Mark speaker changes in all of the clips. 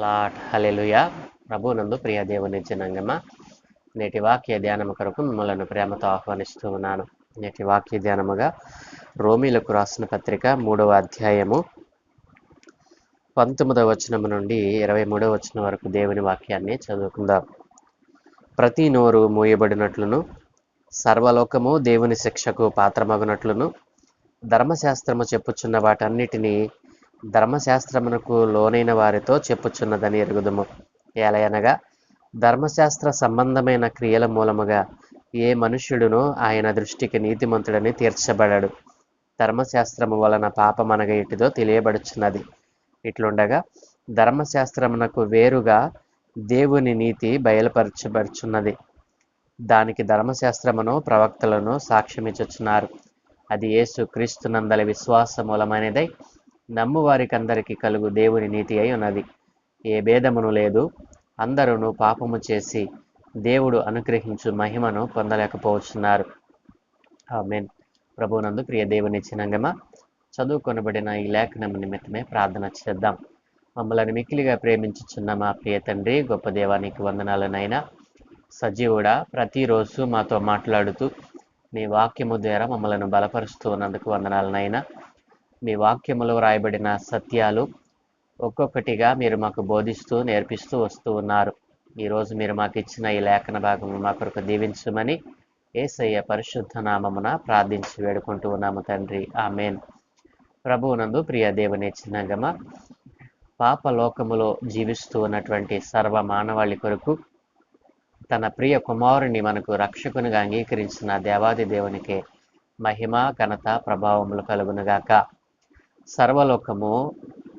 Speaker 1: Lord. హల్లెలూయా. ప్రభువునందు ప్రియ దేవుని జనాంగమా, నేటి వాక్య ధ్యానము కొరకు మిమ్మల్ని ప్రేమతో ఆహ్వానిస్తూ ఉన్నాను. నేటి వాక్య ధ్యానముగా రోమీలకు రాసిన పత్రిక 3వ అధ్యాయము 19వ వచనము నుండి 23వ వచనం వరకు దేవుని వాక్యాన్ని చదువుకుందాం. ప్రతి నోరు మూయబడినట్లును సర్వలోకము దేవుని శిక్షకు పాత్రమగునట్లును ధర్మశాస్త్రము చెప్పుచున్న వాటన్నిటినీ ధర్మశాస్త్రమునకు లోనైన వారితో చెప్పుచున్నదని ఎరుగుదుము. ఏలయనగా ధర్మశాస్త్ర సంబంధమైన క్రియల మూలముగా ఏ మనుష్యుడును ఆయన దృష్టికి నీతిమంతుడని తీర్చబడడు. ధర్మశాస్త్రము వలన పాపమనగ ఇటిదో తెలియబడుచున్నది. ఇట్లుండగా ధర్మశాస్త్రమునకు వేరుగా దేవుని నీతి బయలుపరచబడుచున్నది. దానికి ధర్మశాస్త్రమును ప్రవక్తలను సాక్ష్యమిచ్చుచున్నారు. అది యేసు క్రీస్తునందలి విశ్వాస మూలమైనదై నమ్ము వారికందరికీ కలుగు దేవుని నీతి అయి ఉన్నది. ఏ భేదమును లేదు. అందరూ పాపము చేసి దేవుడు అనుగ్రహించు మహిమను పొందలేకపోతున్నారు. ఆమేన్. ప్రభువునందు ప్రియ దేవుని జనాంగమా, చదువుకొనబడిన ఈ లేఖనము నిమిత్తమే ప్రార్థన చేద్దాం. మమ్మల్ని మిక్కిలిగా ప్రేమించుచున్న మా ప్రియ తండ్రి, గొప్ప దేవానికి వందనాలనైనా. సజీవుడా, ప్రతిరోజు మాతో మాట్లాడుతూ మీ వాక్యము ద్వారా మమ్మల్ని బలపరుస్తూ ఉన్నందుకు వందనాలనైనా. మీ వాక్యములో రాయబడిన సత్యాలు ఒక్కొక్కటిగా మీరు మాకు బోధిస్తూ నేర్పిస్తూ వస్తూ ఉన్నారు. ఈరోజు మీరు మాకు ఇచ్చిన ఈ లేఖన భాగము మా కొరకు దీవించమని యేసయ్య పరిశుద్ధ నామమున ప్రార్థించి వేడుకుంటూ ఉన్నాము తండ్రి. ఆమేన్. ప్రభువునందు ప్రియ దేవుని జనాంగమా, పాపలోకములో జీవిస్తూ ఉన్నటువంటి సర్వ మానవాళి కొరకు తన ప్రియ కుమారుని మనకు రక్షకునిగా అంగీకరించిన దేవాది దేవునికే మహిమ, ఘనత, ప్రభావములు కలుగునుగాక. సర్వలోకము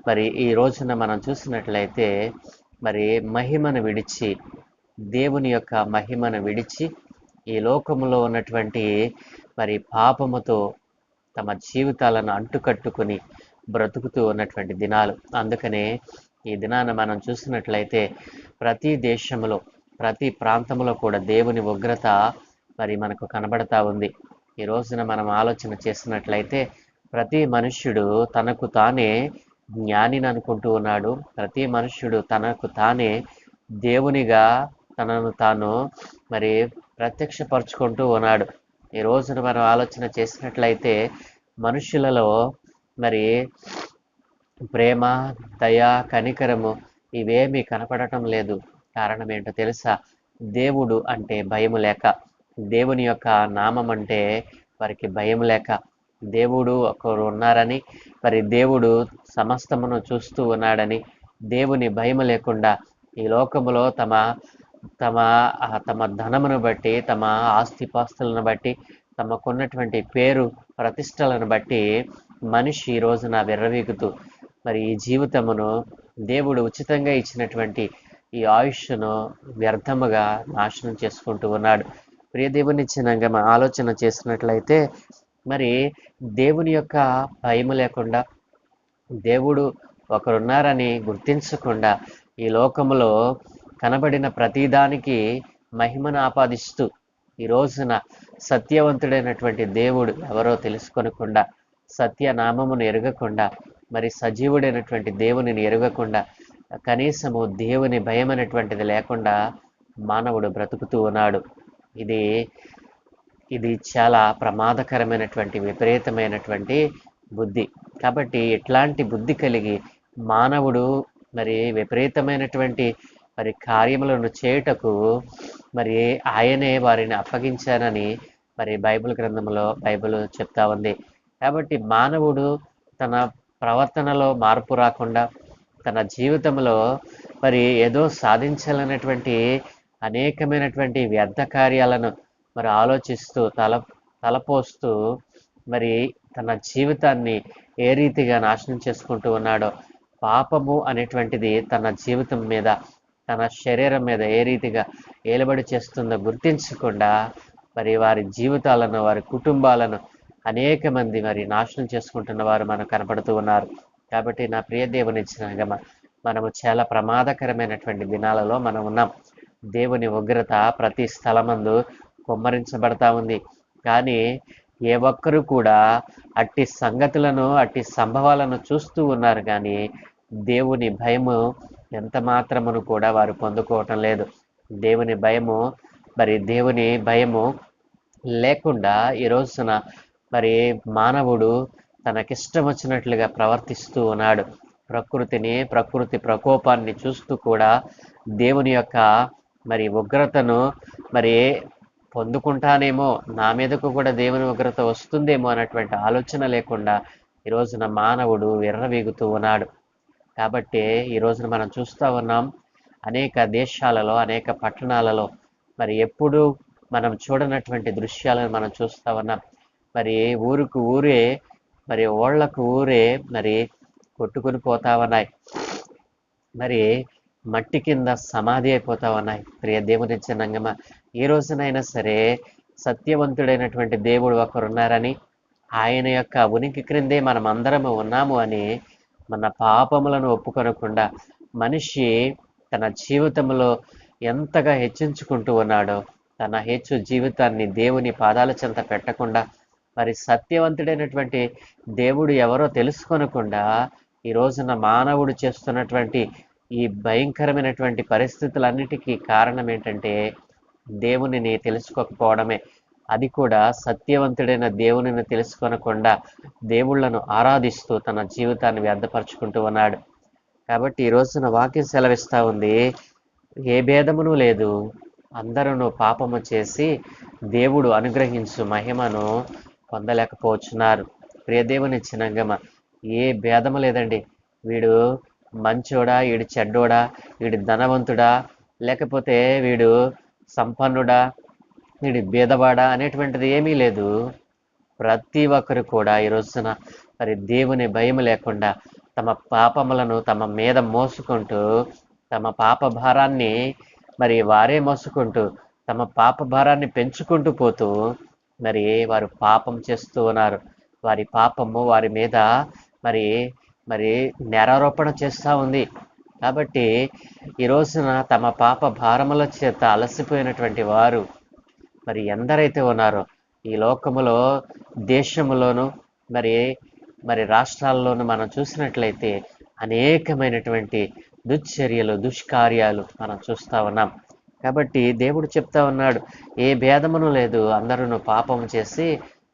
Speaker 1: మరి ఈ రోజున మనం చూసినట్లయితే మరి మహిమను విడిచి, దేవుని యొక్క మహిమను విడిచి ఈ లోకములో ఉన్నటువంటి మరి పాపముతో తమ జీవితాలను అంటుకట్టుకుని బ్రతుకుతూ ఉన్నటువంటి దినాలు. అందుకనే ఈ దినాన మనం చూసినట్లయితే ప్రతి దేశంలో, ప్రతి ప్రాంతంలో కూడా దేవుని ఉగ్రత మరి మనకు కనబడతా ఉంది. ఈ రోజున మనం ఆలోచన చేసినట్లయితే ప్రతి మనుష్యుడు తనకు తానే జ్ఞానిని అనుకుంటూ ఉన్నాడు. ప్రతి మనుష్యుడు తనకు తానే దేవునిగా తనను తాను మరి ప్రత్యక్షపరుచుకుంటూ ఉన్నాడు. ఈ రోజున మనం ఆలోచన చేసినట్లయితే మనుష్యులలో మరి ప్రేమ, దయ, కనికరము ఇవేమీ కనపడటం లేదు. కారణం ఏంటో తెలుసా? దేవుడు అంటే భయము లేక, దేవుని యొక్క నామం అంటే వారికి భయం లేక, దేవుడు ఒకరు ఉన్నారని, మరి దేవుడు సమస్తమును చూస్తూ ఉన్నాడని, దేవుని భయం లేకుండా ఈ లోకములో తమ తమ తమ ధనమును బట్టి, తమ ఆస్తిపాస్తులను బట్టి, తమకున్నటువంటి పేరు ప్రతిష్టలను బట్టి మనిషి ఈ రోజున విర్రవీగుతూ మరి ఈ జీవితమును, దేవుడు ఉచితంగా ఇచ్చినటువంటి ఈ ఆయుష్ను వ్యర్థముగా నాశనం చేసుకుంటూ ఉన్నాడు. ప్రియ దేవుని జనాంగమా, ఆలోచన చేసినట్లయితే మరి దేవుని యొక్క భయం లేకుండా, దేవుడు ఒకరున్నారని గుర్తించకుండా ఈ లోకములో కనబడిన ప్రతిదానికి మహిమను ఆపాదిస్తూ ఈ రోజున సత్యవంతుడైనటువంటి దేవుడు ఎవరో తెలుసుకొనకుండా, సత్యనామమును ఎరగకుండా, మరి సజీవుడైనటువంటి దేవునిని ఎరగకుండా, కనీసము దేవుని భయం అనేటువంటిది లేకుండా మానవుడు బ్రతుకుతూ ఉన్నాడు. ఇది చాలా ప్రమాదకరమైనటువంటి, విపరీతమైనటువంటి బుద్ధి. కాబట్టి ఇట్లాంటి బుద్ధి కలిగి మానవుడు మరి విపరీతమైనటువంటి మరి కార్యములను చేయుటకు మరి ఆయనే వారిని అప్పగించానని మరి బైబిల్ గ్రంథంలో బైబిల్ చెప్తా ఉంది. కాబట్టి మానవుడు తన ప్రవర్తనలో మార్పు రాకుండా, తన జీవితంలో మరి ఏదో సాధించాలనేటువంటి అనేకమైనటువంటి వ్యర్థ కార్యాలను మరి ఆలోచిస్తూ తలపోస్తూ మరి తన జీవితాన్ని ఏ రీతిగా నాశనం చేసుకుంటూ ఉన్నాడో, పాపము అనేటువంటిది తన జీవితం మీద, తన శరీరం మీద ఏ రీతిగా ఏలుబడి చేస్తుందో గుర్తించకుండా మరి వారి జీవితాలను, వారి కుటుంబాలను అనేక మంది మరి నాశనం చేసుకుంటున్న వారు మనకు కనపడుతూ ఉన్నారు. కాబట్టి నా ప్రియ దేవుని జనాంగమా, మనము చాలా ప్రమాదకరమైనటువంటి దినాలలో మనం ఉన్నాం. దేవుని ఉగ్రత ప్రతి స్థలమందు కుమ్మరించబడతా ఉంది. కానీ ఏ ఒక్కరు కూడా అట్టి సంగతులను, అట్టి సంభవాలను చూస్తూ ఉన్నారు. కానీ దేవుని భయము ఎంత మాత్రమును కూడా వారు పొందుకోవటం లేదు. దేవుని భయము లేకుండా ఈ రోజున మరి మానవుడు తనకిష్టం వచ్చినట్లుగా ప్రవర్తిస్తూ ఉన్నాడు. ప్రకృతి ప్రకోపాన్ని చూస్తూ కూడా దేవుని యొక్క మరి ఉగ్రతను మరి పొందుకుంటానేమో, నా మీదకు కూడా దేవుని ఉగ్రత వస్తుందేమో అన్నటువంటి ఆలోచన లేకుండా ఈ రోజున మానవుడు విర్రవీగుతూ ఉన్నాడు. కాబట్టి ఈ రోజున మనం చూస్తూ ఉన్నాం, అనేక దేశాలలో, అనేక పట్టణాలలో మరి ఎప్పుడు మనం చూడనటువంటి దృశ్యాలను మనం చూస్తూ ఉన్నాం. మరి ఊరుకు ఊరే మరి ఓళ్లకు ఊరే మరి కొట్టుకుని పోతా ఉన్నాయి. మరి మట్టి కింద సమాధి అయిపోతా ఉన్నాయి. ప్రియ దేవుని జనాంగమా, ఈ రోజునైనా సరే సత్యవంతుడైనటువంటి దేవుడు ఒకరున్నారని, ఆయన యొక్క ఉనికి క్రిందే మనం అందరము ఉన్నాము అని మన పాపములను ఒప్పుకొనకుండా మనిషి తన జీవితంలో ఎంతగా హెచ్చించుకుంటూ ఉన్నాడో, తన హెచ్చు జీవితాన్ని దేవుని పాదాల చెంత పెట్టకుండా మరి సత్యవంతుడైనటువంటి దేవుడు ఎవరో తెలుసుకొనకుండా ఈ రోజున మానవుడు చేస్తున్నటువంటి ఈ భయంకరమైనటువంటి పరిస్థితులన్నిటికీ కారణం ఏంటంటే దేవునిని తెలుసుకోకపోవడమే. అది కూడా సత్యవంతుడైన దేవునిని తెలుసుకొనకుండా దేవుళ్లను ఆరాధిస్తూ తన జీవితాన్ని వ్యర్థపరుచుకుంటూ ఉన్నాడు. కాబట్టి ఈ రోజున వాక్యం సెలవిస్తా ఉంది, ఏ భేదమును లేదు, అందరూ పాపము చేసి దేవుడు అనుగ్రహించు మహిమను పొందలేకపోతున్నారు. ప్రియదేవుని జనాంగమ, ఏ భేదము లేదండి. వీడు మంచోడా, వీడు చెడ్డోడా, వీడు ధనవంతుడా, లేకపోతే వీడు సంపన్నుడా, వీడు బీదవాడా అనేటువంటిది ఏమీ లేదు. ప్రతి ఒక్కరు కూడా ఈ రోజున మరి దేవుని భయం లేకుండా తమ పాపములను తమ మీద మోసుకుంటూ, తమ పాప భారాన్ని మరి వారే మోసుకుంటూ, తమ పాప భారాన్ని పెంచుకుంటూ పోతూ మరి వారు పాపం చేస్తూ ఉన్నారు. వారి పాపము వారి మీద మరి మరి నేరారోపణ చేస్తూ ఉంది. కాబట్టి ఈ రోజున తమ పాప భారముల చేత అలసిపోయినటువంటి వారు మరి ఎందరైతే ఉన్నారో ఈ లోకములో, దేశములోను మరి మరి రాష్ట్రాల్లోనూ మనం చూసినట్లయితే అనేకమైనటువంటి దుశ్చర్యలు, దుష్కార్యాలు మనం చూస్తూ ఉన్నాం. కాబట్టి దేవుడు చెప్తా ఉన్నాడు, ఏ భేదమును లేదు, అందరూ పాపం చేసి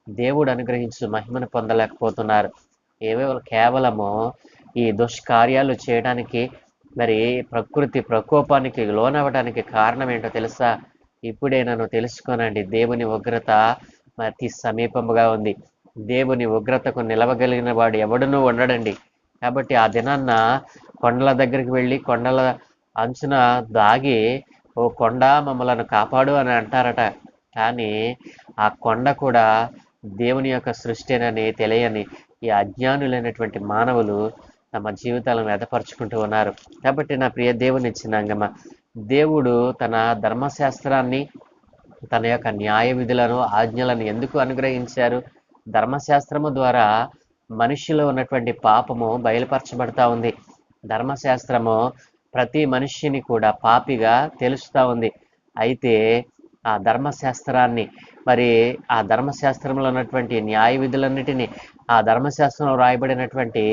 Speaker 1: దేవుడు అనుగ్రహించు మహిమను పొందలేకపోతున్నారు. కేవలము ఈ దుష్కార్యాలు చేయడానికి మరి ప్రకృతి ప్రకోపానికి లోనవ్వడానికి కారణం ఏంటో తెలుసా? ఇప్పుడే నన్ను తెలుసుకోనండి, దేవుని ఉగ్రత అతి సమీపముగా ఉంది. దేవుని ఉగ్రతకు నిలవగలిగిన వాడు ఎవడునూ ఉండడండి. కాబట్టి ఆ దినాన్న కొండల దగ్గరికి వెళ్ళి కొండల అంచున దాగి, ఓ కొండ మమ్మలను కాపాడు అని అంటారట. కానీ ఆ కొండ కూడా దేవుని యొక్క సృష్టినని తెలియని ఈ అజ్ఞానులైనటువంటి మానవులు తమ జీవితాలను వ్యధపరుచుకుంటూ ఉన్నారు. కాబట్టి నా ప్రియ దేవుని జనాంగమా, దేవుడు తన ధర్మశాస్త్రాన్ని, తన యొక్క న్యాయ విధులను, ఆజ్ఞలను ఎందుకు అనుగ్రహించారు? ధర్మశాస్త్రము ద్వారా మనిషిలో ఉన్నటువంటి పాపము బయలుపరచబడతా ఉంది. ధర్మశాస్త్రము ప్రతి మనిషిని కూడా పాపిగా తెలుస్తూ ఉంది. అయితే ఆ ధర్మశాస్త్రాన్ని మరి ఆ ధర్మశాస్త్రంలో ఉన్నటువంటి న్యాయ విధులన్నిటినీ, ఆ ధర్మశాస్త్రంలో రాయబడినటువంటి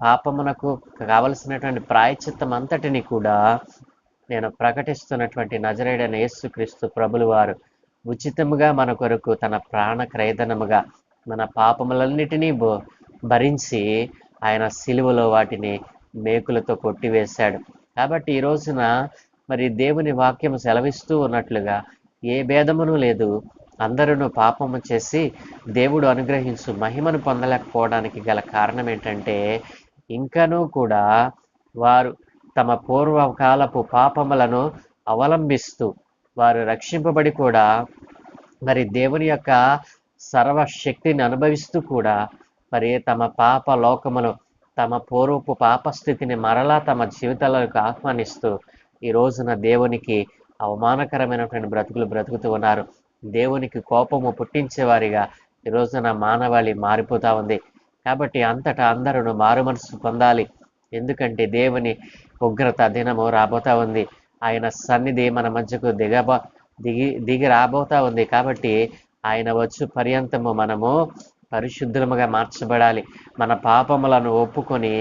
Speaker 1: పాపమునకు కావలసినటువంటి ప్రాయశ్చిత్తం అంతటిని కూడా నేను ప్రకటిస్తున్నటువంటి నజరేయుడైన యేసుక్రీస్తు ప్రభులు వారు ఉచితముగా మన కొరకు తన ప్రాణ క్రయధనముగా మన పాపములన్నిటినీ భరించి ఆయన సిలువలో వాటిని మేకులతో కొట్టివేశాడు. కాబట్టి ఈ రోజున మరి దేవుని వాక్యం సెలవిస్తూ ఉన్నట్లుగా ఏ భేదమును లేదు, అందరూ పాపము చేసి దేవుడు అనుగ్రహించు మహిమను పొందలేకపోవడానికి గల కారణం ఏంటంటే, ఇంకనూ కూడా వారు తమ పూర్వకాలపు పాపములను అవలంబిస్తూ వారు రక్షింపబడి కూడా మరి దేవుని యొక్క సర్వశక్తిని అనుభవిస్తూ కూడా మరి తమ పాప లోకమును, తమ పూర్వపు పాపస్థితిని మరలా తమ జీవితాలకు ఆహ్వానిస్తూ ఈ రోజున దేవునికి అవమానకరమైనటువంటి బ్రతుకులు బ్రతుకుతూ ఉన్నారు. దేవునికి కోపము పుట్టించేవారిగా ఈ రోజున మానవాళి మారిపోతా ఉంది. కాబట్టి అంతటా అందరూ మారు మనసు పొందాలి. ఎందుకంటే దేవుని ఉగ్రత దినము రాబోతా ఉంది. ఆయన సన్నిధి మన మధ్యకు దిగి రాబోతా ఉంది. కాబట్టి ఆయన వచ్చు పర్యంతము మనము పరిశుద్ధులముగా మార్చబడాలి. మన పాపములను ఒప్పుకొని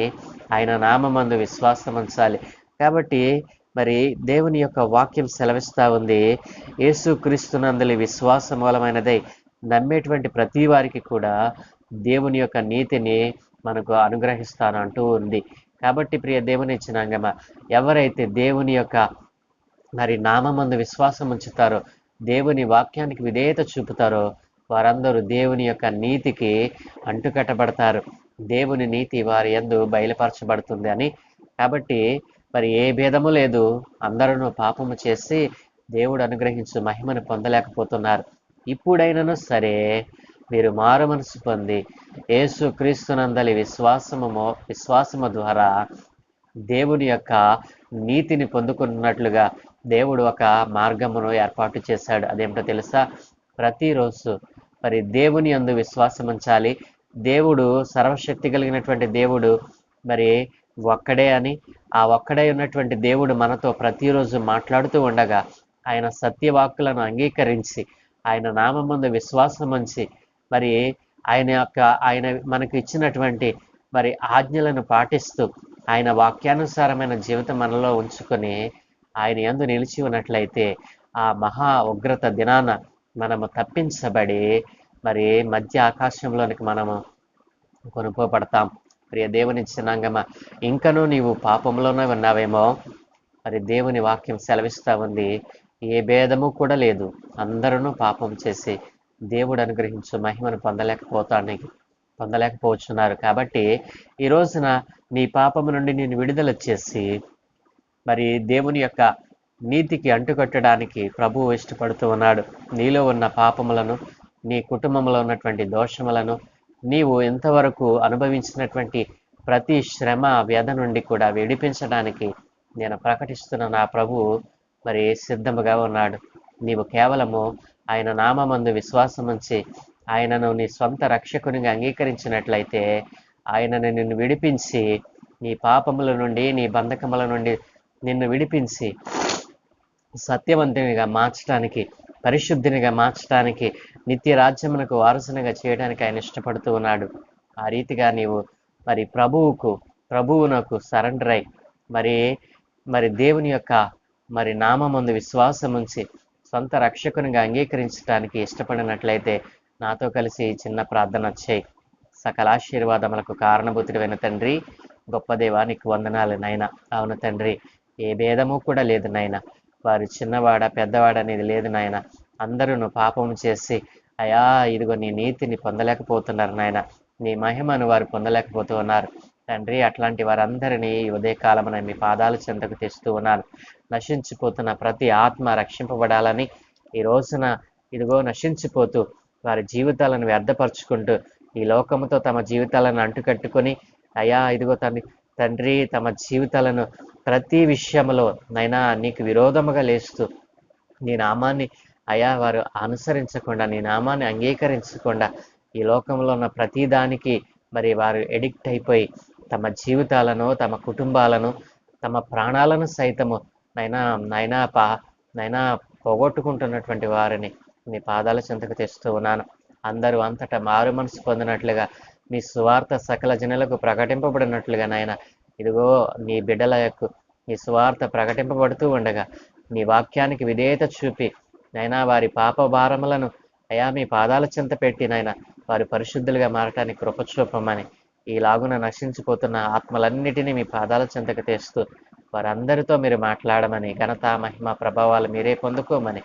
Speaker 1: ఆయన నామమందు విశ్వాసం ఉంచాలి. కాబట్టి మరి దేవుని యొక్క వాక్యం సెలవిస్తా ఉంది, యేసుక్రీస్తునందలి విశ్వాసం మూలమైనదై నమ్మేటువంటి ప్రతి వారికి కూడా దేవుని యొక్క నీతిని మనకు అనుగ్రహిస్తాను అంటూ ఉంది. కాబట్టి ప్రియ దేవుని జనాంగమా, ఎవరైతే దేవుని యొక్క మరి నామమందు విశ్వాసం ఉంచుతారో, దేవుని వాక్యానికి విధేయత చూపుతారో, వారందరూ దేవుని యొక్క నీతికి అంటుకట్టబడతారు. దేవుని నీతి వారి యందు బయలుపరచబడుతుంది అని. కాబట్టి మరి ఏ భేదము లేదు, అందరూ పాపము చేసి దేవుడు అనుగ్రహించు మహిమను పొందలేకపోతున్నారు. ఇప్పుడైనను సరే మీరు మారు మనసు పొంది యేసు క్రీస్తునందలి విశ్వాసము ద్వారా దేవుని యొక్క నీతిని పొందుకున్నట్లుగా దేవుడు ఒక మార్గమును ఏర్పాటు చేశాడు. అదేమిటో తెలుసా? ప్రతిరోజు మరి దేవుని యందు విశ్వాసం ఉంచాలి. దేవుడు సర్వశక్తి కలిగినటువంటి దేవుడు మరి ఒక్కడే అని, ఆ ఒక్కడే ఉన్నటువంటి దేవుడు మనతో ప్రతిరోజు మాట్లాడుతూ ఉండగా ఆయన సత్యవాక్కులను అంగీకరించి ఆయన నామమందు విశ్వాసం ఉంచి మరి ఆయన మనకు ఇచ్చినటువంటి మరి ఆజ్ఞలను పాటిస్తూ ఆయన వాక్యానుసారమైన జీవితం మనలో ఉంచుకొని ఆయన యందు నిలిచి ఉన్నట్లయితే ఆ మహా ఉగ్రత దినాన మనము తప్పించబడి మరి మధ్య ఆకాశంలోనికి మనము కొనుక్కోబడతాం. ప్రియ దేవుని జనాంగమా, ఇంకనూ నీవు పాపంలోనే ఉన్నావేమో, మరి దేవుని వాక్యం సెలవిస్తా ఉంది, ఏ భేదము కూడా లేదు, అందరూ పాపం చేసి దేవుడు అనుగ్రహించు మహిమను పొందలేకపోతున్నారు. కాబట్టి ఈ రోజున నీ పాపము నుండి నేను విడుదల చేసి మరి దేవుని యొక్క నీతికి అంటుకట్టడానికి ప్రభువు ఇష్టపడుతూ ఉన్నాడు. నీలో ఉన్న పాపములను, నీ కుటుంబంలో ఉన్నటువంటి దోషములను, నీవు ఎంతవరకు అనుభవించినటువంటి ప్రతి శ్రమ వ్యధ నుండి కూడా విడిపించడానికి నేను ప్రకటిస్తున్న నా ప్రభువు మరి సిద్ధముగా ఉన్నాడు. నీవు కేవలము ఆయన నామమందు విశ్వాసం ఉంచి ఆయనను నీ స్వంత రక్షకునిగా అంగీకరించినట్లయితే ఆయనను నిన్ను విడిపించి నీ పాపముల నుండి, నీ బంధకముల నుండి నిన్ను విడిపించి సత్యవంతునిగా మార్చడానికి, పరిశుద్ధినిగా మార్చడానికి, నిత్య రాజ్యమునకు వారసునిగా చేయడానికి ఆయన ఇష్టపడుతూ ఉన్నాడు. ఆ రీతిగా నీవు మరి ప్రభువునకు సరెండర్ అయి మరి దేవుని యొక్క మరి నామమందు విశ్వాసం ఉంచి సొంత రక్షకునిగా అంగీకరించడానికి ఇష్టపడినట్లయితే నాతో కలిసి చిన్న ప్రార్థన చేయి. సకల ఆశీర్వాదములకు కారణభూతుడైన తండ్రి, గొప్ప దేవా, నీకు వందనాలు నాయనా. అవును తండ్రి, ఏ భేదము కూడా లేదు నాయనా. వారు చిన్నవాడ పెద్దవాడ అనేది లేదు నాయన. అందరూ పాపం చేసి అయా ఇదిగో నీ నీతిని పొందలేకపోతున్నారు నాయన. నీ మహిమను వారు పొందలేకపోతూ ఉన్నారు తండ్రి. అట్లాంటి వారందరినీ ఈ ఉదయకాలమున మీ పాదాల చెంతకు తెస్తూ ఉన్నారు. నశించిపోతున్న ప్రతి ఆత్మ రక్షింపబడాలని ఈ రోజున ఇదిగో నశించిపోతూ వారి జీవితాలను వ్యర్థపరుచుకుంటూ ఈ లోకముతో తమ జీవితాలను అంటుకట్టుకొని అయా ఇదిగో తండ్రి తమ జీవితాలను ప్రతి విషయంలో నైనా నీకు విరోధముగా లేస్తూ నీ నామాన్ని అయా వారు అనుసరించకుండా, నీ నామాన్ని అంగీకరించకుండా ఈ లోకంలో ఉన్న ప్రతిదానికి మరి వారు ఎడిక్ట్ అయిపోయి తమ జీవితాలను, తమ కుటుంబాలను, తమ ప్రాణాలను సైతము నైనా పోగొట్టుకుంటున్నటువంటి వారిని నీ పాదాల చెంతకు తెస్తూ ఉన్నాను. అందరూ అంతటా మారు మనసు పొందినట్లుగా నీ సువార్త సకల జనులకు ప్రకటింపబడినట్లుగా నాయన ఇదిగో నీ బిడ్డల యొక్క నీ సువార్త ప్రకటింపబడుతూ ఉండగా నీ వాక్యానికి విధేయత చూపి నైనా వారి పాప భారములను అయా మీ పాదాల చెంత పెట్టి నాయన వారి పరిశుద్ధులుగా మారటానికి కృప చూపమని, ఈలాగున నశించిపోతున్న ఆత్మలన్నిటినీ మీ పాదాల చెంతకు తెస్తూ వారందరితో మీరు మాట్లాడమని, ఘనత మహిమ ప్రభావాలు మీరే పొందుకోమని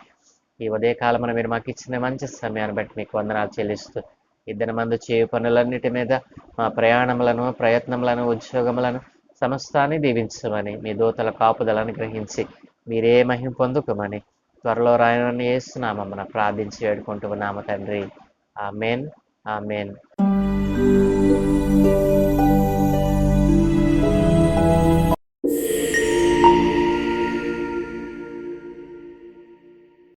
Speaker 1: ఈ ఉదయకాలమున మీరు మాకు ఇచ్చిన మంచి సమయాన్ని బట్టి మీకు వందనాలు చెల్లిస్తూ ఇద్దరి మందు చేయు పనులన్నిటి మీద మా ప్రయాణములను, ప్రయత్నములను, ఉద్యోగములను సమస్తాన్ని దీవించమని, మీ దూతల కాపుదలను గ్రహించి మీరే మహిమ పొందుకోమని త్వరలో రాయనని యేసునామమున ప్రార్థించి వేడుకుంటూ ఉన్నాము తండ్రి. Amen, amen.